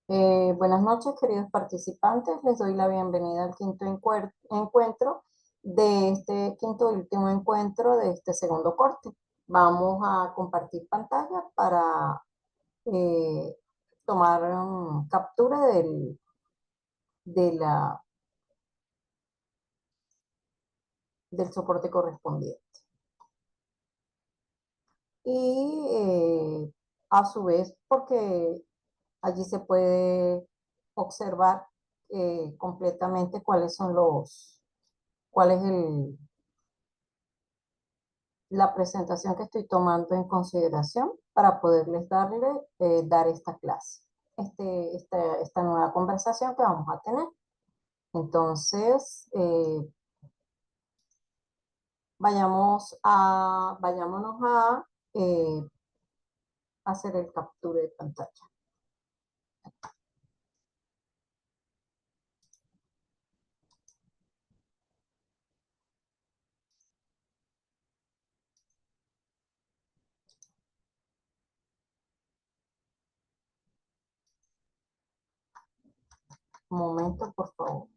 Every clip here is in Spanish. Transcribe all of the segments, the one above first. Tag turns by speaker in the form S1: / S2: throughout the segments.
S1: Buenas noches, queridos participantes. Les doy la bienvenida al quinto encuentro de este quinto y último encuentro de este segundo corte. Vamos a compartir pantalla para eh, tomar captura de del soporte correspondiente. Y a su vez, porque allí se puede observar completamente cuál es la presentación que estoy tomando en consideración para poderles dar esta clase, esta nueva conversación que vamos a tener. Entonces, vayámonos a hacer el captura de pantalla. Un momento, por favor.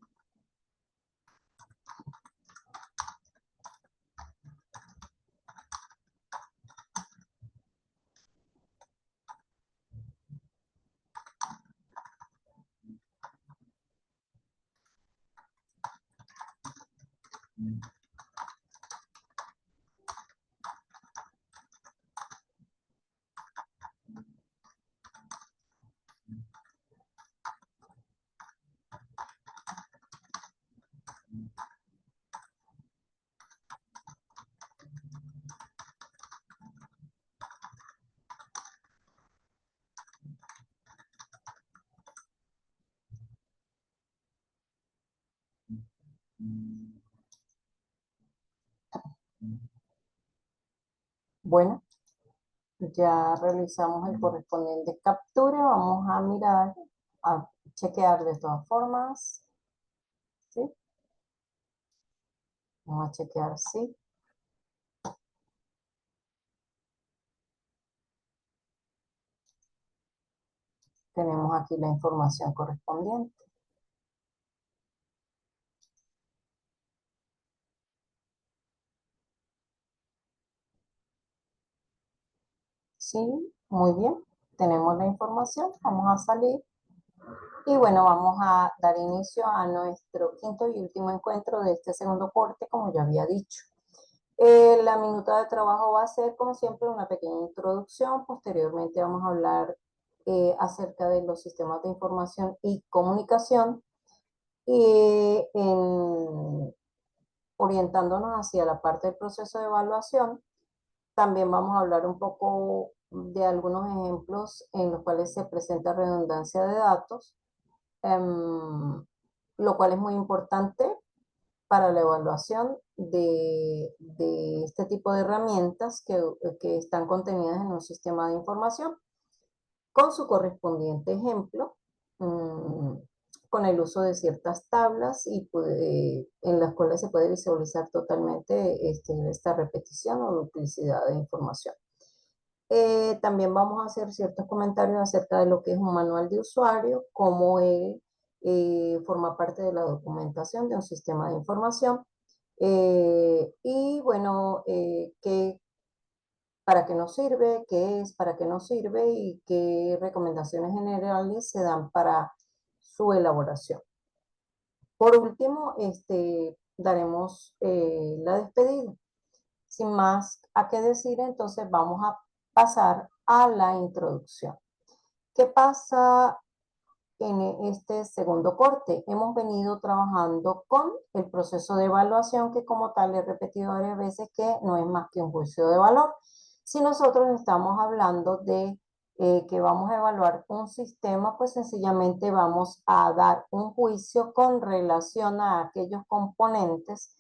S1: Bueno, ya realizamos el correspondiente captura. Vamos a mirar, a chequear de todas formas. ¿Sí? Vamos a chequear, sí. Tenemos aquí la información correspondiente. Sí, muy bien. Tenemos la información. Vamos a salir. Y bueno, vamos a dar inicio a nuestro quinto y último encuentro de este segundo corte, como ya había dicho. La minuta de trabajo va a ser, como siempre, una pequeña introducción. Posteriormente vamos a hablar acerca de los sistemas de información y comunicación, orientándonos hacia la parte del proceso de evaluación. También vamos a hablar un poco de algunos ejemplos en los cuales se presenta redundancia de datos, lo cual es muy importante para la evaluación de este tipo de herramientas que están contenidas en un sistema de información, con su correspondiente ejemplo, con el uso de ciertas tablas en las cuales se puede visualizar totalmente esta repetición o duplicidad de información. También vamos a hacer ciertos comentarios acerca de lo que es un manual de usuario, cómo él forma parte de la documentación de un sistema de información. Y bueno, para qué nos sirve, qué es, para qué nos sirve y qué recomendaciones generales se dan para su elaboración. Por último, daremos la despedida. Sin más a qué decir, entonces vamos a pasar a la introducción. ¿Qué pasa en este segundo corte? Hemos venido trabajando con el proceso de evaluación, que como tal he repetido varias veces que no es más que un juicio de valor. Si nosotros estamos hablando de que vamos a evaluar un sistema, pues sencillamente vamos a dar un juicio con relación a aquellos componentes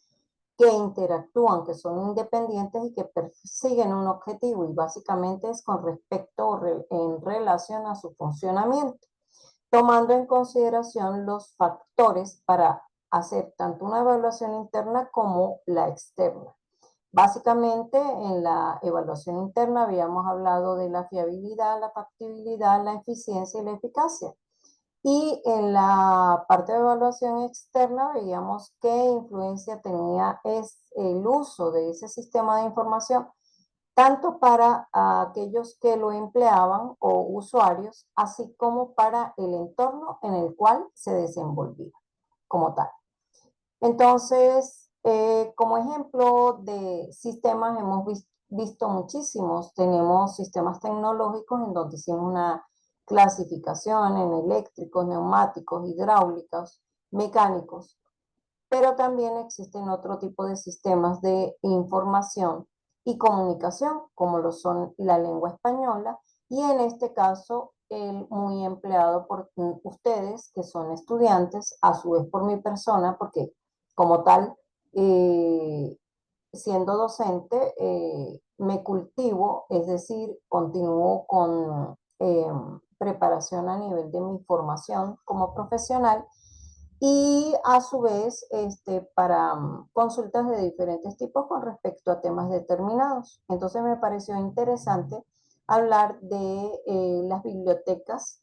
S1: que interactúan, que son independientes y que persiguen un objetivo, y básicamente es con respecto en relación a su funcionamiento, tomando en consideración los factores para hacer tanto una evaluación interna como la externa. Básicamente, en la evaluación interna habíamos hablado de la fiabilidad, la factibilidad, la eficiencia y la eficacia. Y en la parte de evaluación externa veíamos qué influencia tenía el uso de ese sistema de información, tanto para aquellos que lo empleaban o usuarios, así como para el entorno en el cual se desenvolvía como tal. Entonces, como ejemplo de sistemas hemos visto muchísimos. Tenemos sistemas tecnológicos en donde hicimos una clasificación en eléctricos, neumáticos, hidráulicos, mecánicos, pero también existen otro tipo de sistemas de información y comunicación, como lo son la lengua española, y en este caso el muy empleado por ustedes, que son estudiantes, a su vez por mi persona, porque como tal, eh, siendo docente, me cultivo, es decir, continúo con preparación a nivel de mi formación como profesional y a su vez para consultas de diferentes tipos con respecto a temas determinados. Entonces me pareció interesante hablar de las bibliotecas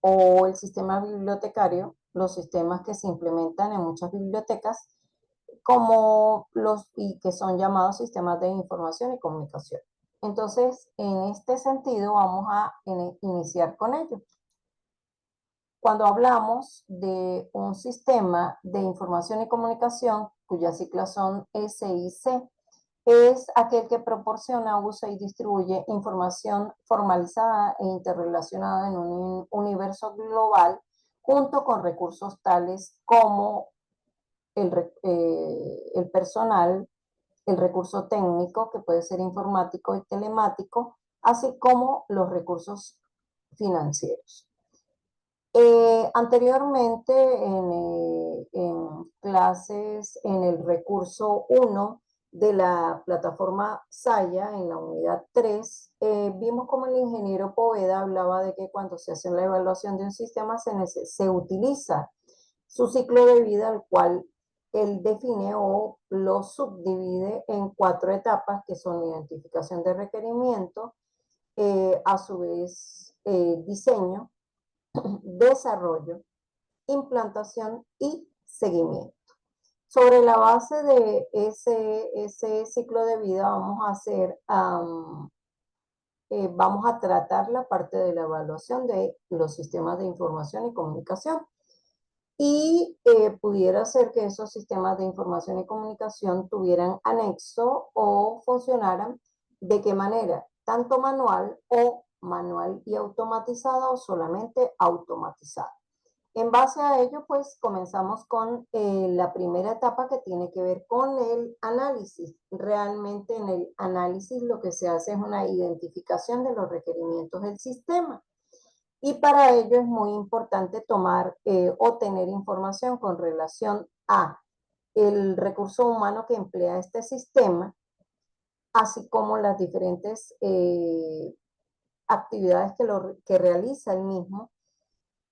S1: o el sistema bibliotecario, los sistemas que se implementan en muchas bibliotecas, como los y que son llamados sistemas de información y comunicación. Entonces, en este sentido, vamos a iniciar con ello. Cuando hablamos de un sistema de información y comunicación, cuyas siglas son SIC, es aquel que proporciona, usa y distribuye información formalizada e interrelacionada en un universo global, junto con recursos tales como el personal, el recurso técnico, que puede ser informático y telemático, así como los recursos financieros. Anteriormente en clases en el recurso 1 de la plataforma Saya, en la unidad 3, vimos como el ingeniero Poveda hablaba de que cuando se hace la evaluación de un sistema se utiliza su ciclo de vida, el cual él define o lo subdivide en 4 etapas, que son identificación de requerimiento, a su vez diseño, desarrollo, implantación y seguimiento. Sobre la base de ese ciclo de vida vamos a hacer, vamos a tratar la parte de la evaluación de los sistemas de información y comunicación. Y pudiera ser que esos sistemas de información y comunicación tuvieran anexo o funcionaran de qué manera, tanto manual o manual y automatizada o solamente automatizada. En base a ello, pues comenzamos con la primera etapa que tiene que ver con el análisis. Realmente en el análisis lo que se hace es una identificación de los requerimientos del sistema. Y para ello es muy importante tomar o tener información con relación a el recurso humano que emplea este sistema, así como las diferentes actividades que realiza el mismo,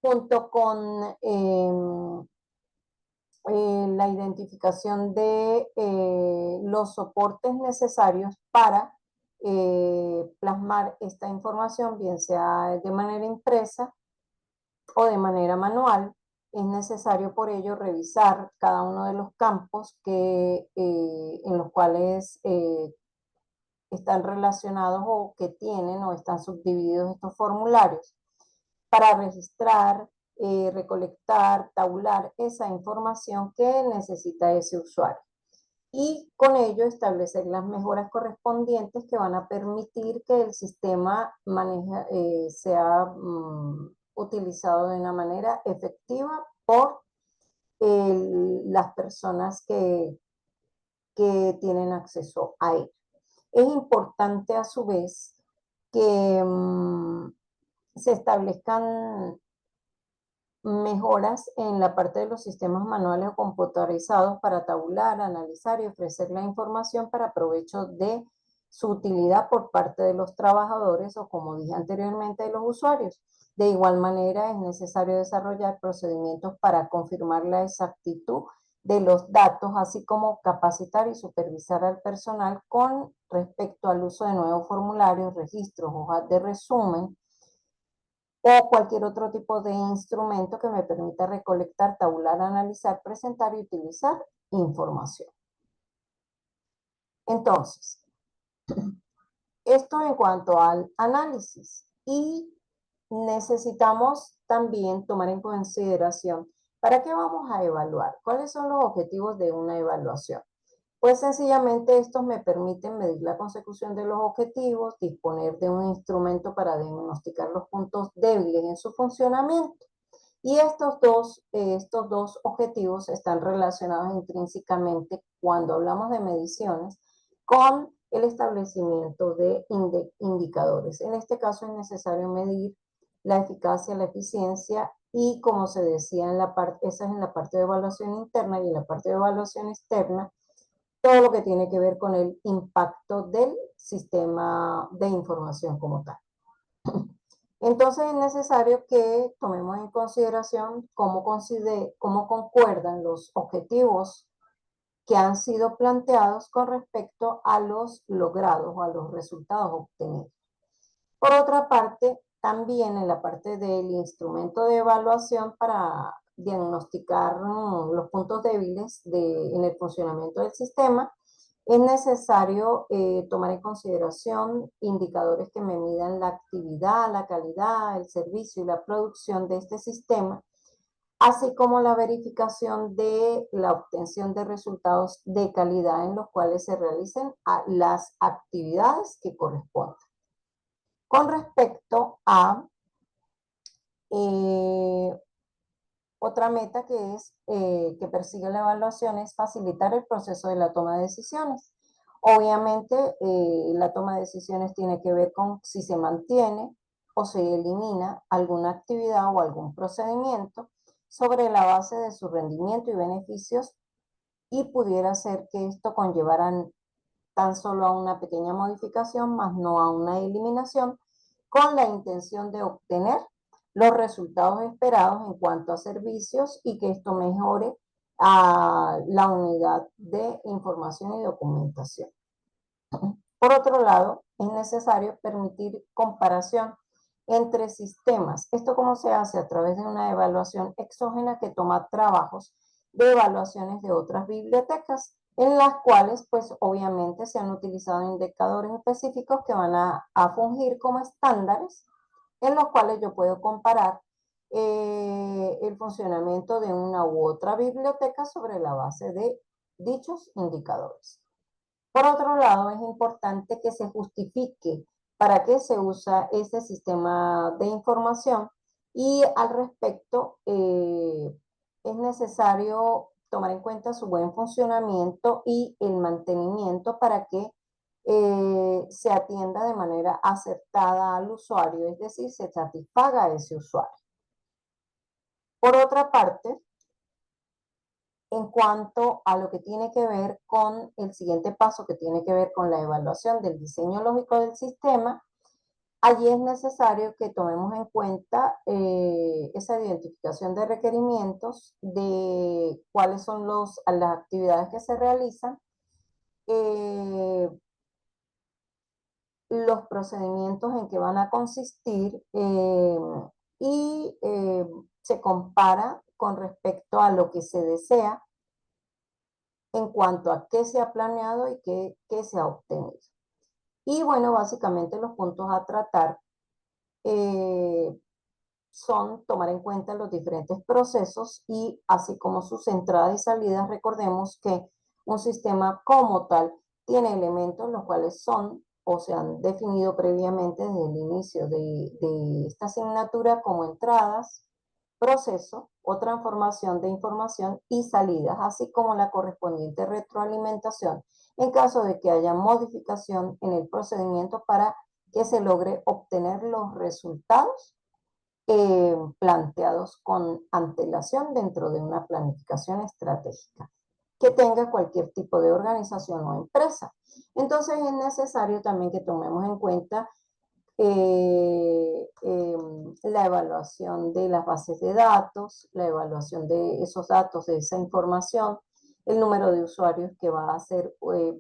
S1: junto con la identificación de los soportes necesarios para plasmar esta información, bien sea de manera impresa o de manera manual. Es necesario por ello revisar cada uno de los campos en los cuales están relacionados o que tienen o están subdivididos estos formularios para registrar, recolectar, tabular esa información que necesita ese usuario. Y con ello establecer las mejoras correspondientes que van a permitir que el sistema sea utilizado de una manera efectiva por las personas que tienen acceso a él. Es importante a su vez que se establezcan mejoras en la parte de los sistemas manuales o computarizados para tabular, analizar y ofrecer la información para provecho de su utilidad por parte de los trabajadores o, como dije anteriormente, de los usuarios. De igual manera, es necesario desarrollar procedimientos para confirmar la exactitud de los datos, así como capacitar y supervisar al personal con respecto al uso de nuevos formularios, registros, hojas de resumen, o cualquier otro tipo de instrumento que me permita recolectar, tabular, analizar, presentar y utilizar información. Entonces, esto en cuanto al análisis, y necesitamos también tomar en consideración para qué vamos a evaluar, cuáles son los objetivos de una evaluación. Pues sencillamente estos me permiten medir la consecución de los objetivos, disponer de un instrumento para diagnosticar los puntos débiles en su funcionamiento. Y estos dos objetivos están relacionados intrínsecamente cuando hablamos de mediciones con el establecimiento de indicadores. En este caso es necesario medir la eficacia, la eficiencia y, como se decía en la parte, esa es en la parte de evaluación interna, y en la parte de evaluación externa, todo lo que tiene que ver con el impacto del sistema de información como tal. Entonces es necesario que tomemos en consideración cómo concuerdan los objetivos que han sido planteados con respecto a los logrados o a los resultados obtenidos. Por otra parte, también en la parte del instrumento de evaluación para diagnosticar los puntos débiles en el funcionamiento del sistema, es necesario tomar en consideración indicadores que me midan la actividad, la calidad, el servicio y la producción de este sistema, así como la verificación de la obtención de resultados de calidad en los cuales se realicen las actividades que corresponden. Con respecto a otra meta que persigue la evaluación es facilitar el proceso de la toma de decisiones. Obviamente, la toma de decisiones tiene que ver con si se mantiene o se elimina alguna actividad o algún procedimiento sobre la base de su rendimiento y beneficios, y pudiera ser que esto conllevara tan solo a una pequeña modificación, más no a una eliminación, con la intención de obtener los resultados esperados en cuanto a servicios y que esto mejore a la unidad de información y documentación. Por otro lado, es necesario permitir comparación entre sistemas. ¿Esto cómo se hace? A través de una evaluación exógena que toma trabajos de evaluaciones de otras bibliotecas, en las cuales pues obviamente se han utilizado indicadores específicos que van a fungir como estándares, en los cuales yo puedo comparar el funcionamiento de una u otra biblioteca sobre la base de dichos indicadores. Por otro lado, es importante que se justifique para qué se usa ese sistema de información, y al respecto es necesario tomar en cuenta su buen funcionamiento y el mantenimiento para que se atienda de manera acertada al usuario, es decir, se satisfaga a ese usuario. Por otra parte, en cuanto a lo que tiene que ver con el siguiente paso, que tiene que ver con la evaluación del diseño lógico del sistema, allí es necesario que tomemos en cuenta esa identificación de requerimientos, de cuáles son las actividades que se realizan, los procedimientos en que van a consistir, y se compara con respecto a lo que se desea en cuanto a qué se ha planeado y qué se ha obtenido. Y bueno, básicamente los puntos a tratar eh, son tomar en cuenta los diferentes procesos y así como sus entradas y salidas. Recordemos que un sistema como tal tiene elementos los cuales son o se han definido previamente desde el inicio de esta asignatura como entradas, proceso o transformación de información y salidas, así como la correspondiente retroalimentación en caso de que haya modificación en el procedimiento para que se logre obtener los resultados planteados con antelación dentro de una planificación estratégica que tenga cualquier tipo de organización o empresa. Entonces es necesario también que tomemos en cuenta la evaluación de las bases de datos, la evaluación de esos datos, de esa información, el número de usuarios que va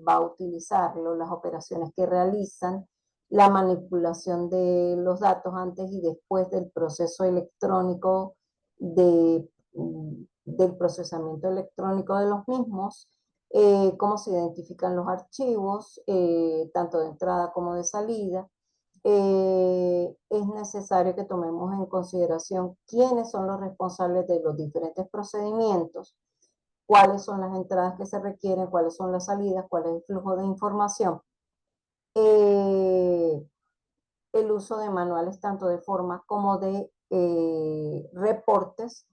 S1: a utilizarlo, las operaciones que realizan, la manipulación de los datos antes y después del proceso electrónico del procesamiento electrónico de los mismos, cómo se identifican los archivos, tanto de entrada como de salida. Es necesario que tomemos en consideración quiénes son los responsables de los diferentes procedimientos, cuáles son las entradas que se requieren, cuáles son las salidas, cuál es el flujo de información. Eh, el uso de manuales tanto de forma como de reportes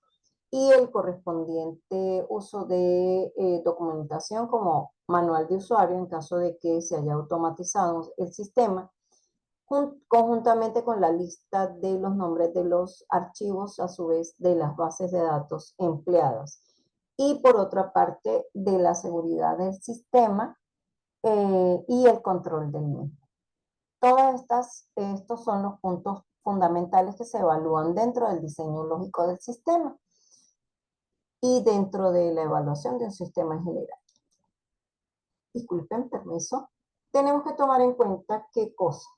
S1: y el correspondiente uso de documentación como manual de usuario en caso de que se haya automatizado el sistema, conjuntamente con la lista de los nombres de los archivos, a su vez, de las bases de datos empleadas. Y por otra parte, de la seguridad del sistema y el control del mismo. Estos son los puntos fundamentales que se evalúan dentro del diseño lógico del sistema y dentro de la evaluación de un sistema en general. Disculpen, permiso. Tenemos que tomar en cuenta qué cosa.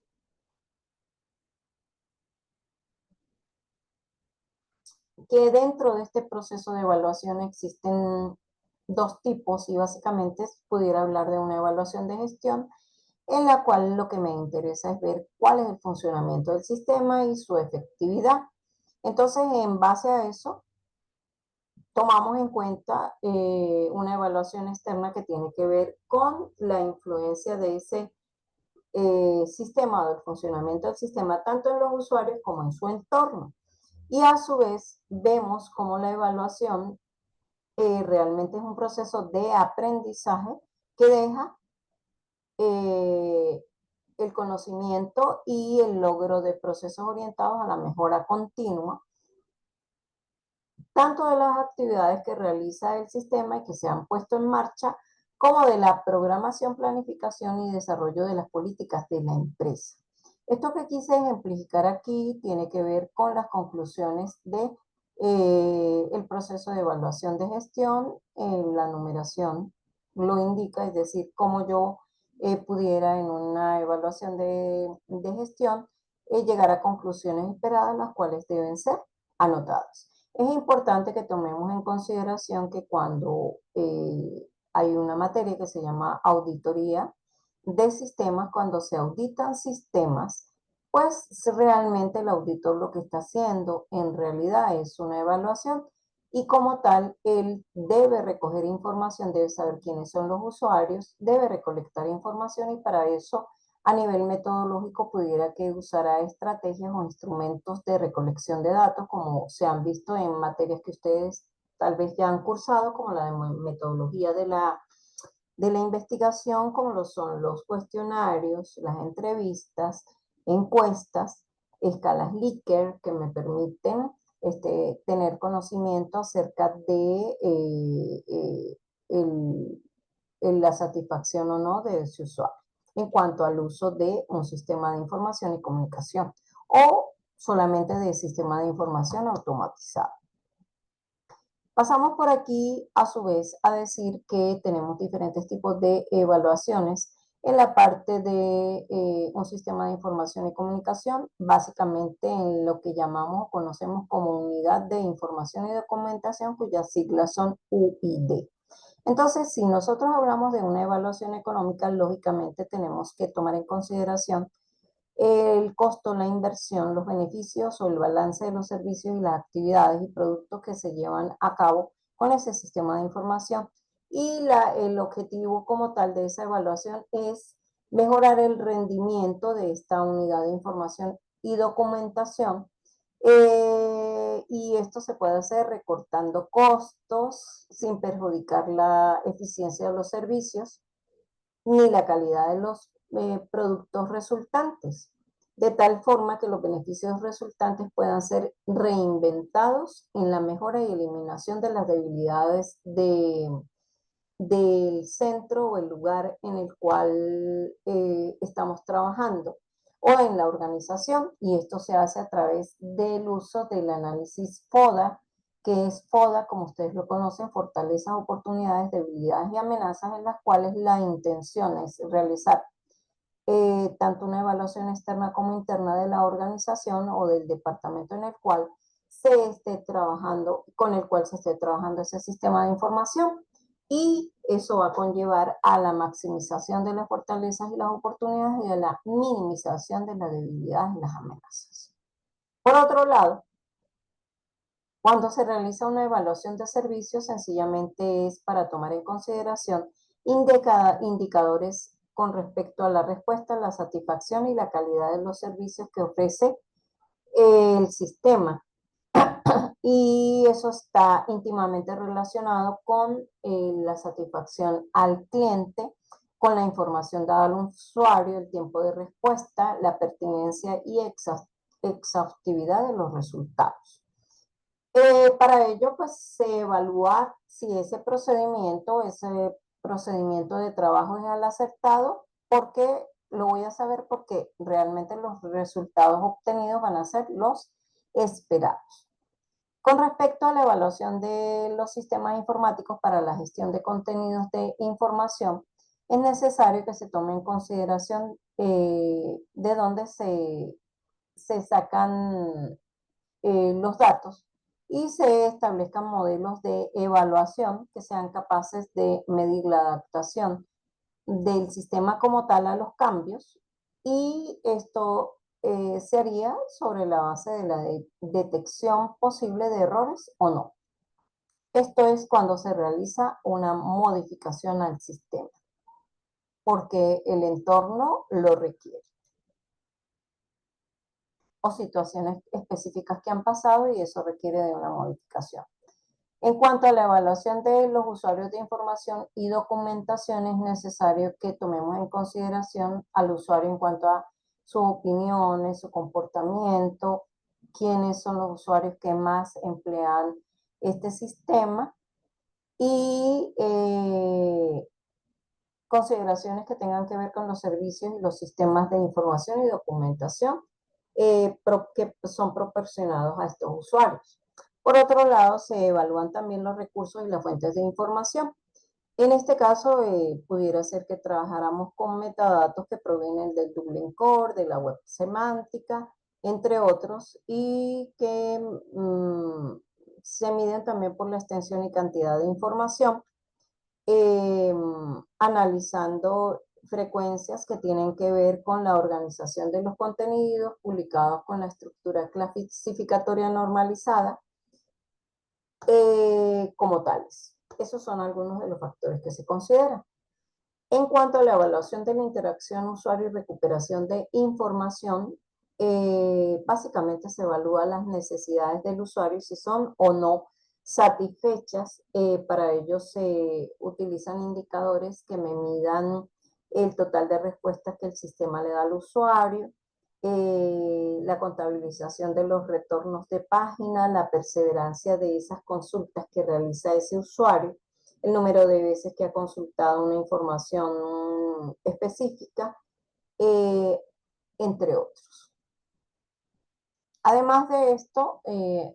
S1: Que dentro de este proceso de evaluación existen dos tipos y básicamente pudiera hablar de una evaluación de gestión en la cual lo que me interesa es ver cuál es el funcionamiento del sistema y su efectividad. Entonces, en base a eso, tomamos en cuenta una evaluación externa que tiene que ver con la influencia de ese sistema o del funcionamiento del sistema, tanto en los usuarios como en su entorno. Y a su vez, vemos cómo la evaluación realmente es un proceso de aprendizaje que deja el conocimiento y el logro de procesos orientados a la mejora continua, tanto de las actividades que realiza el sistema y que se han puesto en marcha, como de la programación, planificación y desarrollo de las políticas de la empresa. Esto que quise ejemplificar aquí tiene que ver con las conclusiones de el proceso de evaluación de gestión. La numeración lo indica, es decir, cómo yo pudiera en una evaluación de gestión llegar a conclusiones esperadas, las cuales deben ser anotadas. Es importante que tomemos en consideración que cuando hay una materia que se llama auditoría de sistemas, cuando se auditan sistemas, pues realmente el auditor lo que está haciendo en realidad es una evaluación y como tal, él debe recoger información, debe saber quiénes son los usuarios, debe recolectar información y para eso a nivel metodológico pudiera que usara estrategias o instrumentos de recolección de datos, como se han visto en materias que ustedes tal vez ya han cursado, como la de metodología de la investigación, como lo son los cuestionarios, las entrevistas, encuestas, escalas Likert, que me permiten tener conocimiento acerca de la satisfacción o no de ese usuario en cuanto al uso de un sistema de información y comunicación o solamente de sistema de información automatizado. Pasamos por aquí a su vez a decir que tenemos diferentes tipos de evaluaciones en la parte de un sistema de información y comunicación, básicamente en lo que llamamos o conocemos como unidad de información y documentación, cuyas siglas son UID. Entonces, si nosotros hablamos de una evaluación económica, lógicamente tenemos que tomar en consideración el costo, la inversión, los beneficios o el balance de los servicios y las actividades y productos que se llevan a cabo con ese sistema de información. Y el objetivo como tal de esa evaluación es mejorar el rendimiento de esta unidad de información y documentación. Y esto se puede hacer recortando costos sin perjudicar la eficiencia de los servicios ni la calidad de los productos resultantes, de tal forma que los beneficios resultantes puedan ser reinventados en la mejora y eliminación de las debilidades del centro o el lugar en el cual estamos trabajando o en la organización, y esto se hace a través del uso del análisis FODA, que es FODA, como ustedes lo conocen, fortalezas, oportunidades, debilidades y amenazas, en las cuales la intención es realizar tanto una evaluación externa como interna de la organización o del departamento en el cual se esté trabajando, con el cual se esté trabajando ese sistema de información. Y eso va a conllevar a la maximización de las fortalezas y las oportunidades y a la minimización de las debilidades y las amenazas. Por otro lado, cuando se realiza una evaluación de servicios, sencillamente es para tomar en consideración indicadores con respecto a la respuesta, la satisfacción y la calidad de los servicios que ofrece el sistema. Y eso está íntimamente relacionado con la satisfacción al cliente, con la información dada al usuario, el tiempo de respuesta, la pertinencia y exhaustividad de los resultados. Para ello, pues se evalúa si ese procedimiento de trabajo es el acertado, porque lo voy a saber porque realmente los resultados obtenidos van a ser los esperados. Con respecto a la evaluación de los sistemas informáticos para la gestión de contenidos de información, es necesario que se tome en consideración de dónde se sacan los datos y se establezcan modelos de evaluación que sean capaces de medir la adaptación del sistema como tal a los cambios, y esto se haría sobre la base de la detección posible de errores o no. Esto es cuando se realiza una modificación al sistema, porque el entorno lo requiere, o situaciones específicas que han pasado y eso requiere de una modificación. En cuanto a la evaluación de los usuarios de información y documentación, es necesario que tomemos en consideración al usuario en cuanto a sus opiniones, su comportamiento, quiénes son los usuarios que más emplean este sistema y consideraciones que tengan que ver con los servicios y los sistemas de información y documentación que son proporcionados a estos usuarios. Por otro lado, se evalúan también los recursos y las fuentes de información. En este caso, pudiera ser que trabajáramos con metadatos que provienen del Dublin Core, de la web semántica, entre otros, y que se miden también por la extensión y cantidad de información, eh, analizando frecuencias que tienen que ver con la organización de los contenidos publicados con la estructura clasificatoria normalizada como tales. Esos son algunos de los factores que se consideran. En cuanto a la evaluación de la interacción usuario y recuperación de información, básicamente se evalúa las necesidades del usuario y si son o no satisfechas. Para ello se utilizan indicadores que me midan el total de respuestas que el sistema le da al usuario, la contabilización de los retornos de página, la perseverancia de esas consultas que realiza ese usuario, el número de veces que ha consultado una información específica, eh, entre otros. Además de esto,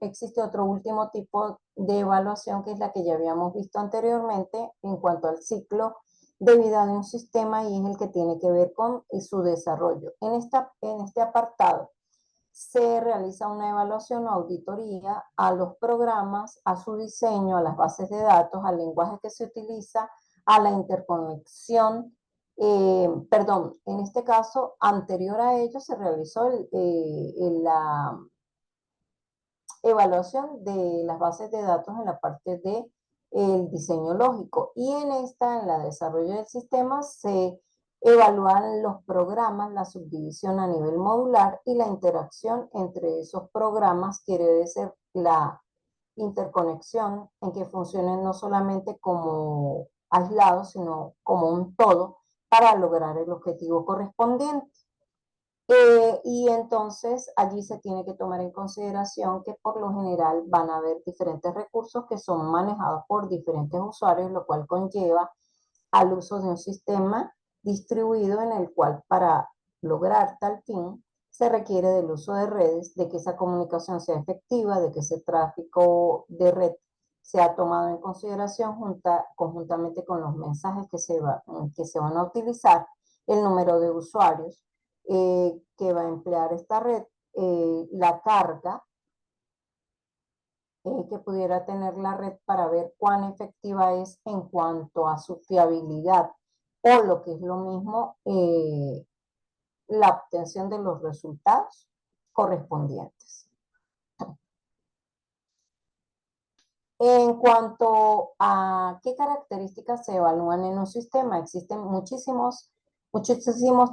S1: existe otro último tipo de evaluación que es la que ya habíamos visto anteriormente en cuanto al ciclo de vida de un sistema, y es el que tiene que ver con su desarrollo. En este apartado se realiza una evaluación o auditoría a los programas, a su diseño, a las bases de datos, al lenguaje que se utiliza, a la interconexión. Perdón, en este caso, anterior a ello se realizó la evaluación de las bases de datos en la parte de el diseño lógico, y en la desarrollo del sistema, se evalúan los programas, la subdivisión a nivel modular y la interacción entre esos programas, quiere decir la interconexión en que funcionen no solamente como aislados, sino como un todo para lograr el objetivo correspondiente. Y entonces allí se tiene que tomar en consideración que por lo general van a haber diferentes recursos que son manejados por diferentes usuarios, lo cual conlleva al uso de un sistema distribuido en el cual, para lograr tal fin, se requiere del uso de redes, de que esa comunicación sea efectiva, de que ese tráfico de red sea tomado en consideración conjuntamente con los mensajes que se van a utilizar, el número de usuarios que va a emplear esta red, la carga que pudiera tener la red para ver cuán efectiva es en cuanto a su fiabilidad o lo que es lo mismo, la obtención de los resultados correspondientes. En cuanto a qué características se evalúan en un sistema, existen muchísimos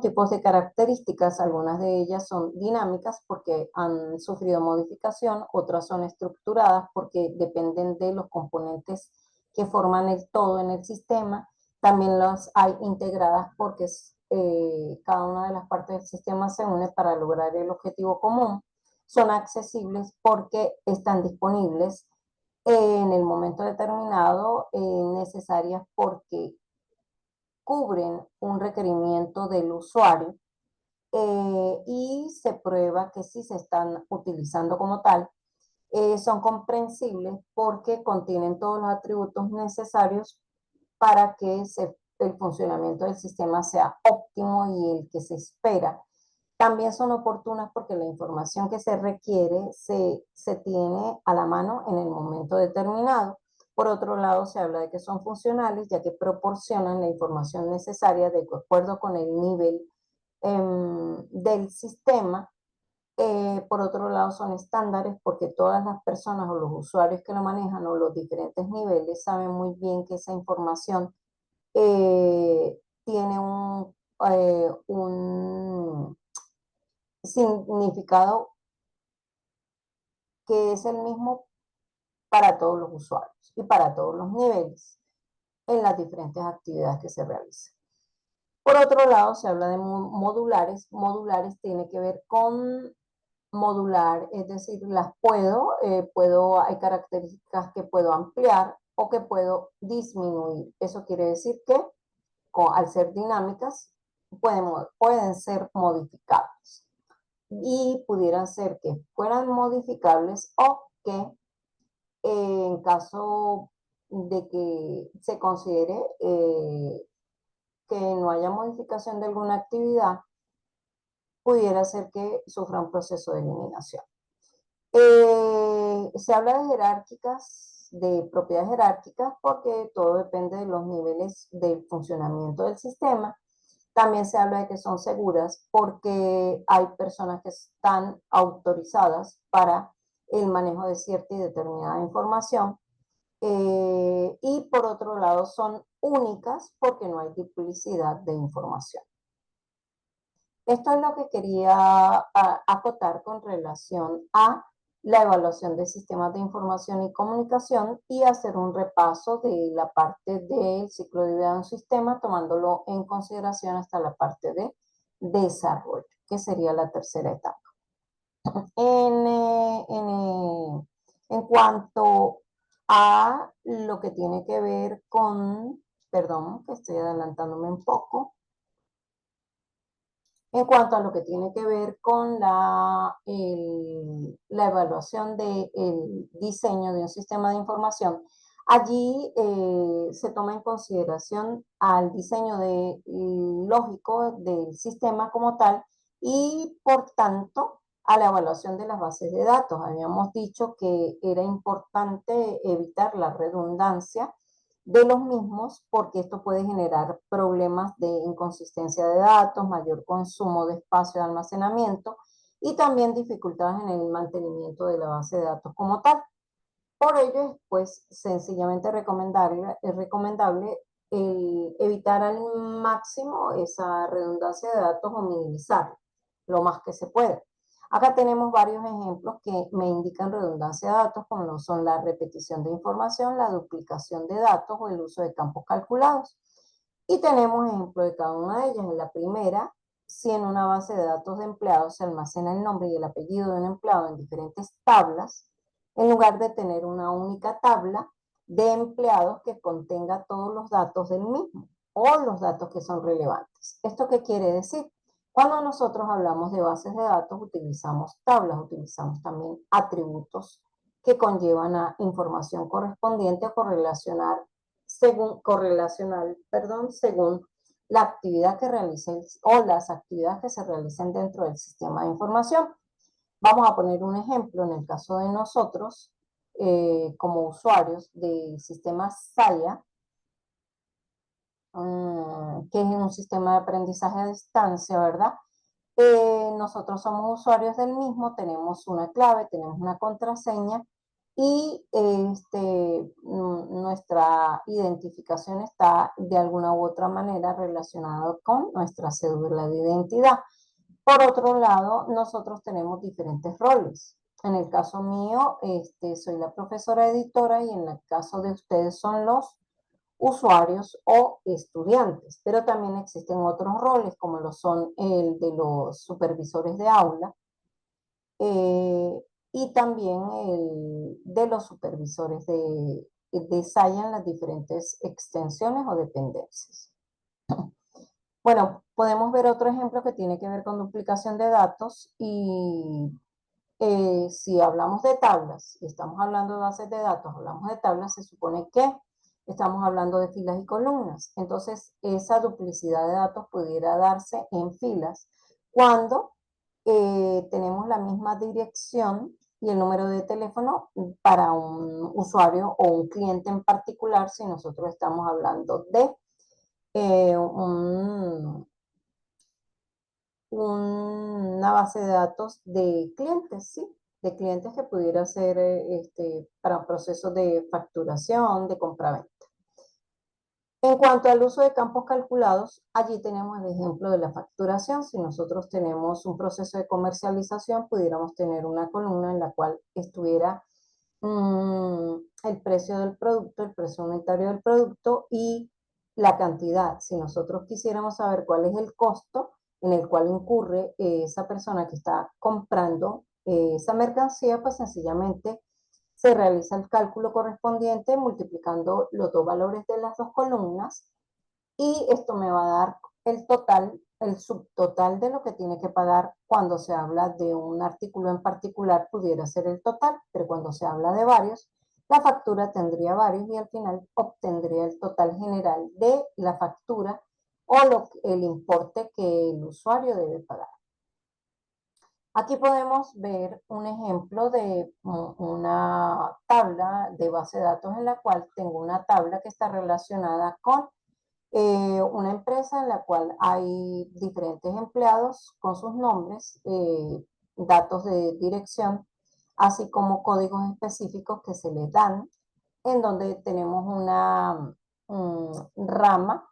S1: tipos de características. Algunas de ellas son dinámicas porque han sufrido modificación, otras son estructuradas porque dependen de los componentes que forman el todo en el sistema. También las hay integradas porque cada una de las partes del sistema se une para lograr el objetivo común. Son accesibles porque están disponibles en el momento determinado, necesarias porque cubren un requerimiento del usuario, y se prueba que si se están utilizando como tal. Son comprensibles porque contienen todos los atributos necesarios para que el funcionamiento del sistema sea óptimo y el que se espera. También son oportunas porque la información que se requiere se tiene a la mano en el momento determinado. Por otro lado, se habla de que son funcionales, ya que proporcionan la información necesaria de acuerdo con el nivel del sistema. Por otro lado, son estándares porque todas las personas o los usuarios que lo manejan o los diferentes niveles saben muy bien que esa información tiene un significado que es el mismo para todos los usuarios y para todos los niveles en las diferentes actividades que se realizan. Por otro lado, se habla de modulares. Modulares tiene que ver con modular, es decir, hay características que puedo ampliar o que puedo disminuir. Eso quiere decir que al ser dinámicas pueden ser modificables y pudieran ser que fueran modificables o que en caso de que se considere que no haya modificación de alguna actividad, pudiera ser que sufra un proceso de eliminación. Se habla de jerárquicas, de propiedades jerárquicas, porque todo depende de los niveles del funcionamiento del sistema. También se habla de que son seguras porque hay personas que están autorizadas para el manejo de cierta y determinada información. Y por otro lado son únicas porque no hay duplicidad de información. Esto es lo que quería acotar con relación a la evaluación de sistemas de información y comunicación y hacer un repaso de la parte del ciclo de vida de un sistema, tomándolo en consideración hasta la parte de desarrollo, que sería la tercera etapa. En cuanto a lo que tiene que ver con, perdón, que estoy adelantándome un poco, en cuanto a lo que tiene que ver con la evaluación del diseño de un sistema de información, allí se toma en consideración al diseño lógico del sistema como tal y, por tanto, a la evaluación de las bases de datos. Habíamos dicho que era importante evitar la redundancia de los mismos, porque esto puede generar problemas de inconsistencia de datos, mayor consumo de espacio de almacenamiento y también dificultades en el mantenimiento de la base de datos como tal. Por ello es pues sencillamente es recomendable evitar al máximo esa redundancia de datos o minimizarla lo más que se pueda. Acá tenemos varios ejemplos que me indican redundancia de datos, como lo son la repetición de información, la duplicación de datos o el uso de campos calculados. Y tenemos ejemplos de cada una de ellas. En la primera, si en una base de datos de empleados se almacena el nombre y el apellido de un empleado en diferentes tablas, en lugar de tener una única tabla de empleados que contenga todos los datos del mismo o los datos que son relevantes. ¿Esto qué quiere decir? Cuando nosotros hablamos de bases de datos, utilizamos tablas, utilizamos también atributos que conllevan a información correspondiente a según la actividad que realice o las actividades que se realicen dentro del sistema de información. Vamos a poner un ejemplo en el caso de nosotros, como usuarios del sistema SAIA, que es un sistema de aprendizaje a distancia, ¿verdad? Nosotros somos usuarios del mismo, tenemos una clave, tenemos una contraseña y nuestra identificación está de alguna u otra manera relacionada con nuestra cédula de identidad. Por otro lado, nosotros tenemos diferentes roles. En el caso mío, soy la profesora editora y en el caso de ustedes son los usuarios o estudiantes, pero también existen otros roles como lo son el de los supervisores de aula y también el de los supervisores de SAIA en las diferentes extensiones o dependencias. Bueno, podemos ver otro ejemplo que tiene que ver con duplicación de datos y si hablamos de tablas y estamos hablando de bases de datos, hablamos de tablas, se supone que estamos hablando de filas y columnas. Entonces, esa duplicidad de datos pudiera darse en filas cuando tenemos la misma dirección y el número de teléfono para un usuario o un cliente en particular, si nosotros estamos hablando de una base de datos de clientes, ¿sí? De clientes que pudiera ser para procesos de facturación, de compraventa. En cuanto al uso de campos calculados, allí tenemos el ejemplo de la facturación. Si nosotros tenemos un proceso de comercialización, pudiéramos tener una columna en la cual estuviera el precio del producto, el precio unitario del producto y la cantidad. Si nosotros quisiéramos saber cuál es el costo en el cual incurre esa persona que está comprando esa mercancía, pues sencillamente se realiza el cálculo correspondiente multiplicando los dos valores de las dos columnas y esto me va a dar el total, el subtotal de lo que tiene que pagar. Cuando se habla de un artículo en particular pudiera ser el total, pero cuando se habla de varios, la factura tendría varios y al final obtendría el total general de la factura o el importe que el usuario debe pagar. Aquí podemos ver un ejemplo de una tabla de base de datos en la cual tengo una tabla que está relacionada con una empresa en la cual hay diferentes empleados con sus nombres, datos de dirección, así como códigos específicos que se les dan, en donde tenemos una rama,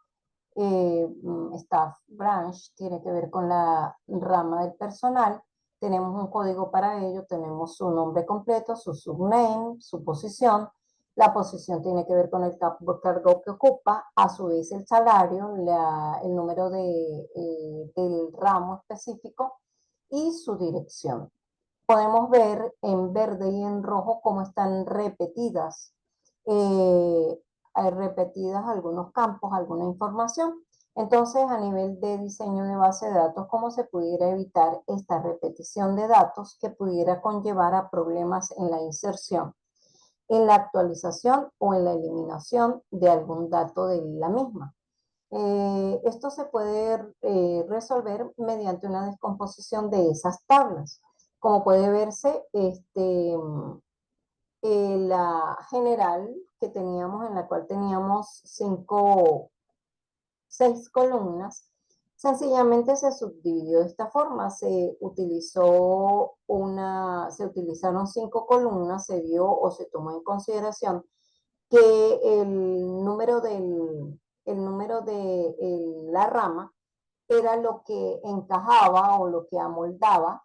S1: staff branch, tiene que ver con la rama del personal. Tenemos un código para ello, tenemos su nombre completo, su subname, su posición. La posición tiene que ver con el cargo que ocupa, a su vez el salario, el número del ramo específico y su dirección. Podemos ver en verde y en rojo cómo están repetidas algunos campos, alguna información. Entonces, a nivel de diseño de base de datos, ¿cómo se pudiera evitar esta repetición de datos que pudiera conllevar a problemas en la inserción, en la actualización o en la eliminación de algún dato de la misma? Esto se puede resolver mediante una descomposición de esas tablas. Como puede verse, la general que teníamos, en la cual teníamos 6 columnas, sencillamente se subdividió de esta forma. Se utilizaron 5 columnas, se vio o se tomó en consideración que el número de la rama era lo que encajaba o lo que amoldaba,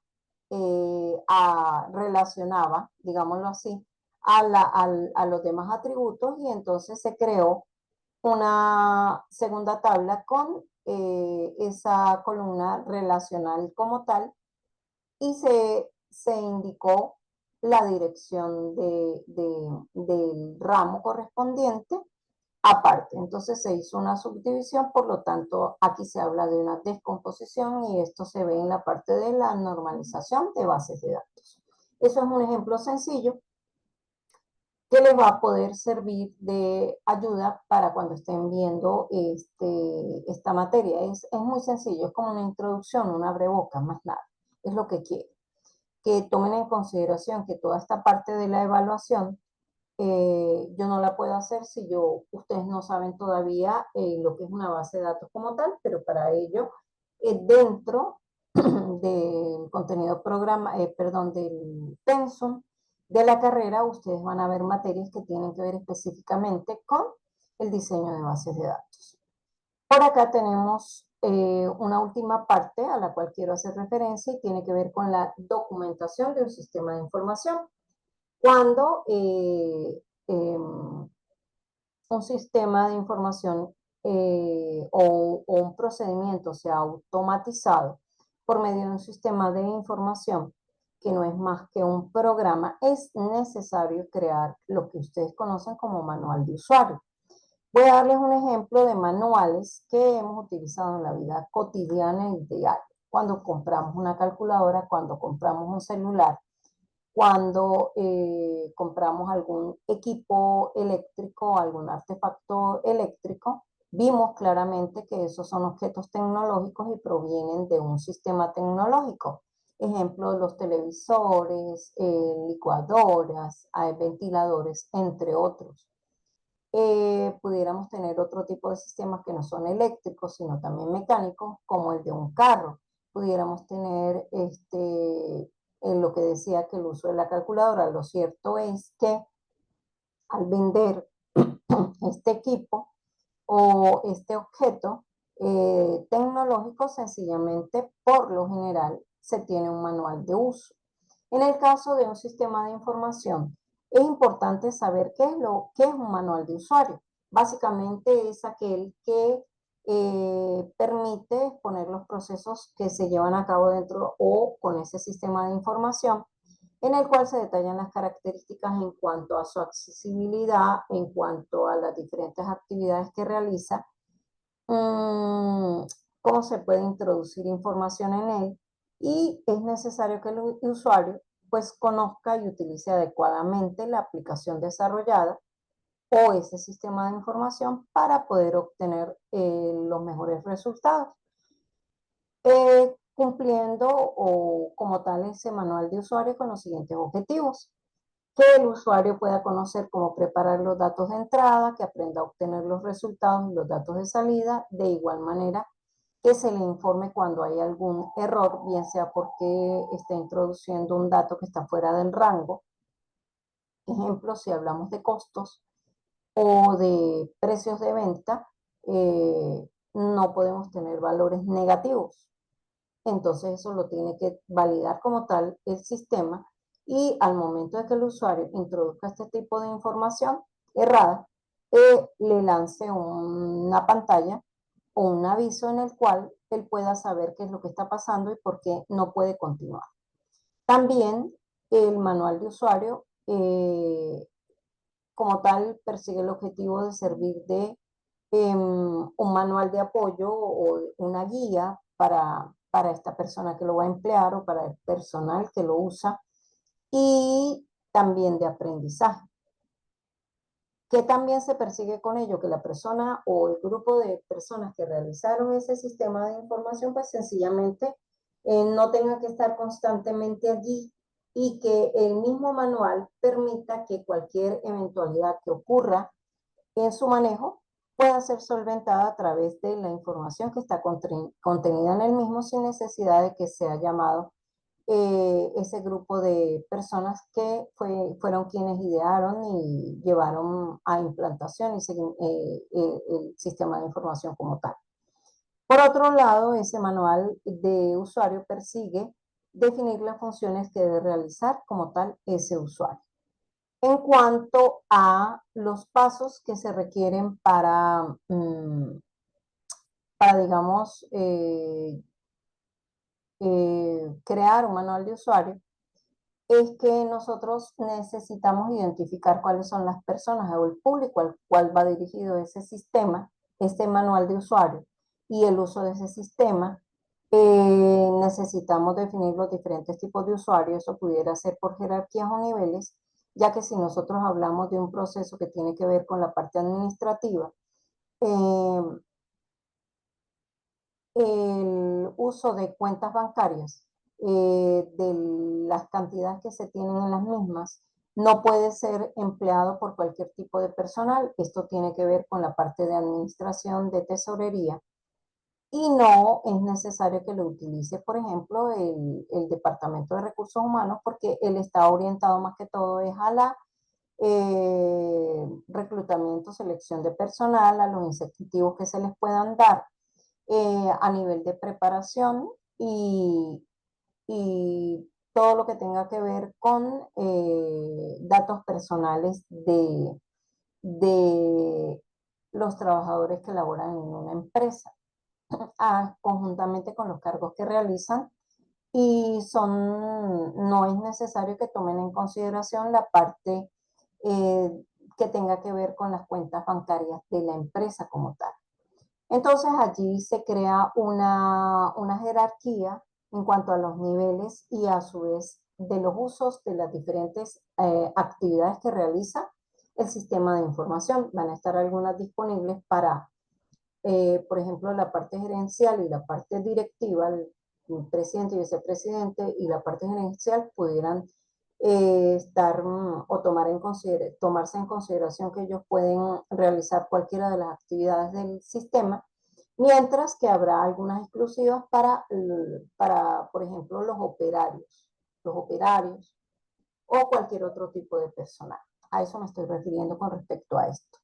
S1: relacionaba, digámoslo así, a los demás atributos y entonces se creó una segunda tabla con esa columna relacional como tal y se indicó la dirección del ramo correspondiente aparte. Entonces se hizo una subdivisión, por lo tanto aquí se habla de una descomposición y esto se ve en la parte de la normalización de bases de datos. Eso es un ejemplo sencillo que les va a poder servir de ayuda para cuando estén viendo esta materia. Es muy sencillo, es como una introducción, un abrebocas, más nada. Es lo que quiero. Que tomen en consideración que toda esta parte de la evaluación yo no la puedo hacer si ustedes no saben todavía lo que es una base de datos como tal, pero para ello, dentro del contenido perdón, del pensum de la carrera, ustedes van a ver materias que tienen que ver específicamente con el diseño de bases de datos. Por acá tenemos una última parte a la cual quiero hacer referencia y tiene que ver con la documentación de un sistema de información. Cuando un sistema de información o un procedimiento sea automatizado por medio de un sistema de información que no es más que un programa, es necesario crear lo que ustedes conocen como manual de usuario. Voy a darles un ejemplo de manuales que hemos utilizado en la vida cotidiana y diaria. Cuando compramos una calculadora, cuando compramos un celular, cuando compramos algún equipo eléctrico, algún artefacto eléctrico, vimos claramente que esos son objetos tecnológicos y provienen de un sistema tecnológico. Ejemplo, los televisores, licuadoras, ventiladores, entre otros. Pudiéramos tener otro tipo de sistemas que no son eléctricos, sino también mecánicos, como el de un carro. Pudiéramos tener en lo que decía que el uso de la calculadora. Lo cierto es que al vender este equipo o este objeto tecnológico, sencillamente, por lo general, se tiene un manual de uso. En el caso de un sistema de información, es importante saber qué es un manual de usuario. Básicamente es aquel que permite exponer los procesos que se llevan a cabo dentro o con ese sistema de información, en el cual se detallan las características en cuanto a su accesibilidad, en cuanto a las diferentes actividades que realiza, cómo se puede introducir información en él, y es necesario que el usuario pues conozca y utilice adecuadamente la aplicación desarrollada o ese sistema de información para poder obtener los mejores resultados. Cumpliendo o como tal ese manual de usuario con los siguientes objetivos: que el usuario pueda conocer cómo preparar los datos de entrada, que aprenda a obtener los resultados y los datos de salida, de igual manera que se le informe cuando hay algún error, bien sea porque está introduciendo un dato que está fuera del rango. Ejemplo, si hablamos de costos o de precios de venta, no podemos tener valores negativos. Entonces eso lo tiene que validar como tal el sistema, y al momento de que el usuario introduzca este tipo de información errada, le lance una pantalla o un aviso en el cual él pueda saber qué es lo que está pasando y por qué no puede continuar. También el manual de usuario como tal persigue el objetivo de servir de un manual de apoyo o una guía para esta persona que lo va a emplear o para el personal que lo usa, y también de aprendizaje. ¿Qué también se persigue con ello? Que la persona o el grupo de personas que realizaron ese sistema de información pues sencillamente no tenga que estar constantemente allí, y que el mismo manual permita que cualquier eventualidad que ocurra en su manejo pueda ser solventada a través de la información que está contenida en el mismo, sin necesidad de que sea llamado ese grupo de personas que fueron quienes idearon y llevaron a implantación el sistema de información como tal. Por otro lado, ese manual de usuario persigue definir las funciones que debe realizar como tal ese usuario. En cuanto a los pasos que se requieren para digamos, crear un manual de usuario, es que nosotros necesitamos identificar cuáles son las personas o el público al cual va dirigido ese sistema, este manual de usuario y el uso de ese sistema. Necesitamos definir los diferentes tipos de usuarios, eso pudiera ser por jerarquías o niveles, ya que si nosotros hablamos de un proceso que tiene que ver con la parte administrativa, eh, el uso de cuentas bancarias, de las cantidades que se tienen en las mismas, no puede ser empleado por cualquier tipo de personal. Esto tiene que ver con la parte de administración de tesorería y no es necesario que lo utilice, por ejemplo, el Departamento de Recursos Humanos, porque él está orientado más que todo es a la reclutamiento, selección de personal, a los incentivos que se les puedan dar a nivel de preparación y todo lo que tenga que ver con datos personales de los trabajadores que laboran en una empresa, conjuntamente con los cargos que realizan y no es necesario que tomen en consideración la parte que tenga que ver con las cuentas bancarias de la empresa como tal. Entonces allí se crea una jerarquía en cuanto a los niveles y a su vez de los usos de las diferentes actividades que realiza el sistema de información. Van a estar algunas disponibles para, por ejemplo, la parte gerencial y la parte directiva, el presidente y vicepresidente y la parte gerencial pudieran estar o tomarse en consideración que ellos pueden realizar cualquiera de las actividades del sistema, mientras que habrá algunas exclusivas para por ejemplo, los operarios o cualquier otro tipo de personal. A eso me estoy refiriendo con respecto a esto.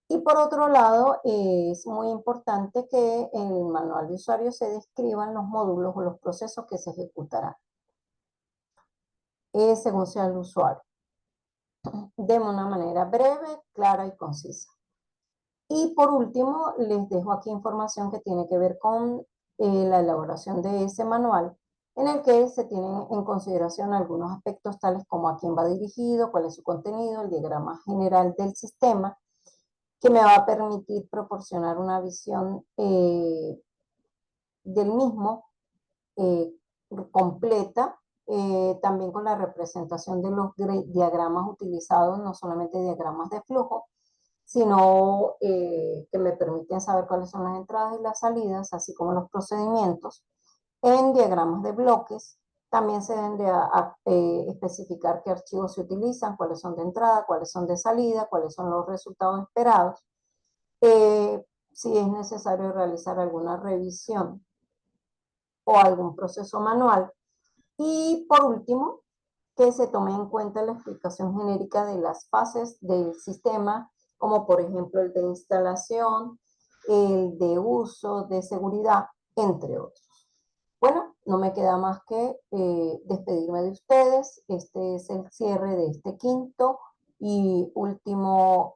S1: Y por otro lado, es muy importante que en el manual de usuario se describan los módulos o los procesos que se ejecutarán según sea el usuario, de una manera breve, clara y concisa. Y por último, les dejo aquí información que tiene que ver con la elaboración de ese manual, en el que se tienen en consideración algunos aspectos tales como a quién va dirigido, cuál es su contenido, el diagrama general del sistema, que me va a permitir proporcionar una visión del mismo eh, completa, también con la representación de los diagramas utilizados, no solamente diagramas de flujo, sino que me permiten saber cuáles son las entradas y las salidas, así como los procedimientos. En diagramas de bloques también se deben de especificar qué archivos se utilizan, cuáles son de entrada, cuáles son de salida, cuáles son los resultados esperados, si es necesario realizar alguna revisión o algún proceso manual. Y por último, que se tome en cuenta la explicación genérica de las fases del sistema, como por ejemplo el de instalación, el de uso, de seguridad, entre otros. Bueno, no me queda más que despedirme de ustedes. Este es el cierre de este quinto y último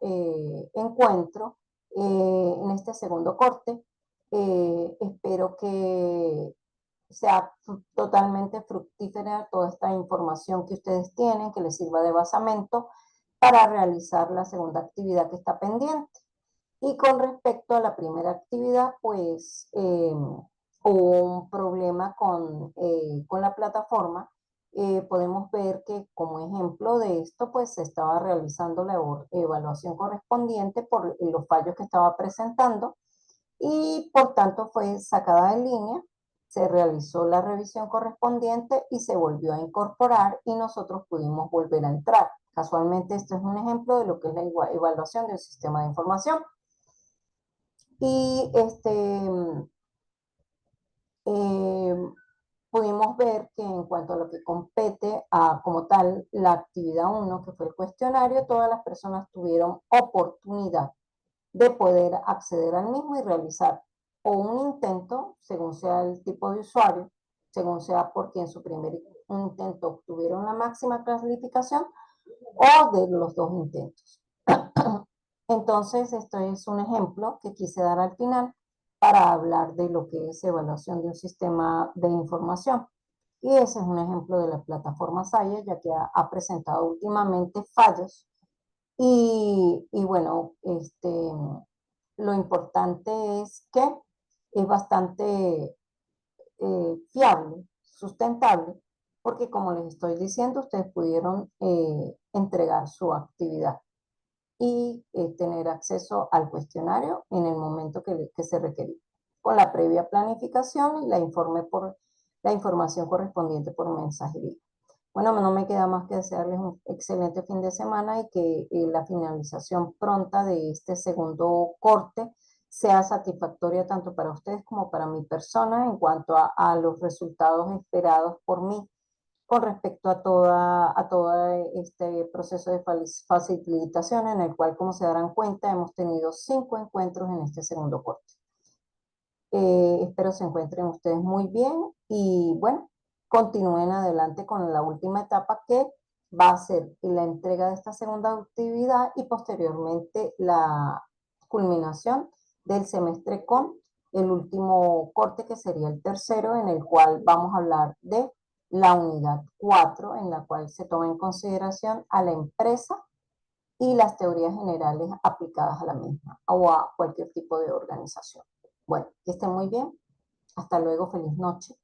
S1: encuentro en este segundo corte. Espero que sea totalmente fructífera toda esta información que ustedes tienen, que les sirva de basamento para realizar la segunda actividad que está pendiente. Y con respecto a la primera actividad, pues hubo un problema con la plataforma. Podemos ver que como ejemplo de esto, pues se estaba realizando la evaluación correspondiente por los fallos que estaba presentando y por tanto fue sacada de línea, se realizó la revisión correspondiente y se volvió a incorporar y nosotros pudimos volver a entrar. Casualmente, este es un ejemplo de lo que es la evaluación del sistema de información. Y eh, pudimos ver que en cuanto a lo que compete a como tal la actividad 1, que fue el cuestionario, todas las personas tuvieron oportunidad de poder acceder al mismo y realizar o un intento, según sea el tipo de usuario, según sea porque en su primer intento obtuvieron la máxima calificación o de los dos intentos. Entonces, esto es un ejemplo que quise dar al final para hablar de lo que es evaluación de un sistema de información. Y ese es un ejemplo de la plataforma Saya, ya que ha presentado últimamente fallos. Y bueno, lo importante es que es bastante fiable, sustentable, porque como les estoy diciendo, ustedes pudieron entregar su actividad y tener acceso al cuestionario en el momento que se requería, con la previa planificación y la información correspondiente por mensajería. Bueno, no me queda más que desearles un excelente fin de semana y que la finalización pronta de este segundo corte sea satisfactoria tanto para ustedes como para mi persona en cuanto a los resultados esperados por mí con respecto a todo este proceso de facilitación en el cual, como se darán cuenta, hemos tenido 5 encuentros en este segundo corte. Espero se encuentren ustedes muy bien y bueno, continúen adelante con la última etapa que va a ser la entrega de esta segunda actividad y posteriormente la culminación del semestre con el último corte que sería el tercero, en el cual vamos a hablar de la unidad 4, en la cual se toma en consideración a la empresa y las teorías generales aplicadas a la misma o a cualquier tipo de organización. Bueno, que estén muy bien. Hasta luego, feliz noche.